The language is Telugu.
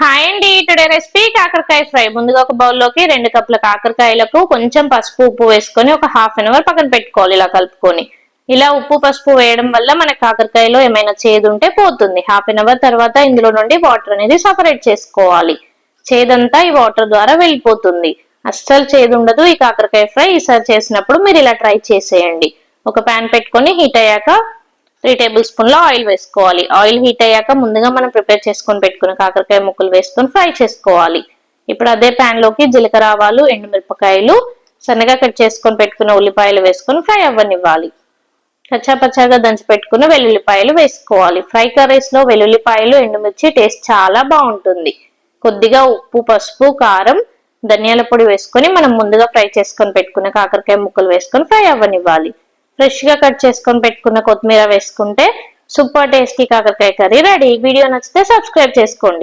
హాయ్ అండి, టుడే రెసిపీ కాకరకాయ ఫ్రై. ముందుగా ఒక బౌల్లోకి 2 కప్పుల కాకరకాయలకు కొంచెం పసుపు ఉప్పు వేసుకొని ఒక హాఫ్ అన్ అవర్ పక్కన పెట్టుకోవాలి. ఇలా కలుపుకొని ఇలా ఉప్పు పసుపు వేయడం వల్ల మన కాకరకాయలో ఏమైనా చేదు ఉంటే పోతుంది. హాఫ్ అన్ అవర్ తర్వాత ఇందులో నుండి వాటర్ అనేది సపరేట్ చేసుకోవాలి. చేదంతా ఈ వాటర్ ద్వారా వెళ్ళిపోతుంది. అస్సలు చేదు ఉండదు ఈ కాకరకాయ ఫ్రై. ఈసారి చేసినప్పుడు మీరు ఇలా ట్రై చేసేయండి. ఒక ప్యాన్ పెట్టుకొని హీట్ అయ్యాక 3 టేబుల్ స్పూన్ల ఆయిల్ వేసుకోవాలి. ఆయిల్ హీట్ అయ్యాక ముందుగా మనం ప్రిపేర్ చేసుకొని పెట్టుకున్న కాకరకాయ ముక్కలు వేసుకొని ఫ్రై చేసుకోవాలి. ఇప్పుడు అదే ప్యాన్ లోకి జీలకర్ర ఆవాలు ఎండుమిరపకాయలు సన్నగా కట్ చేసుకొని పెట్టుకున్న ఉల్లిపాయలు వేసుకొని ఫ్రై అవ్వనివ్వాలి. కచ్చాపచ్చాగా దంచి పెట్టుకున్న వెల్లుల్లిపాయలు వేసుకోవాలి. ఫ్రై కర్రీస్ లో వెల్లుల్లిపాయలు ఎండుమిర్చి టేస్ట్ చాలా బాగుంటుంది. కొద్దిగా ఉప్పు పసుపు కారం ధనియాల పొడి వేసుకొని మనం ముందుగా ఫ్రై చేసుకొని పెట్టుకున్న కాకరకాయ ముక్కలు వేసుకొని ఫ్రై అవ్వనివ్వాలి. ఫ్రెష్ గా కట్ చేసుకొని పెట్టుకున్న కొత్తిమీర వేసుకుంటే సూపర్ టేస్టీ కాకరకాయ కర్రీ రెడీ. వీడియో నచ్చితే సబ్స్క్రైబ్ చేసుకోండి.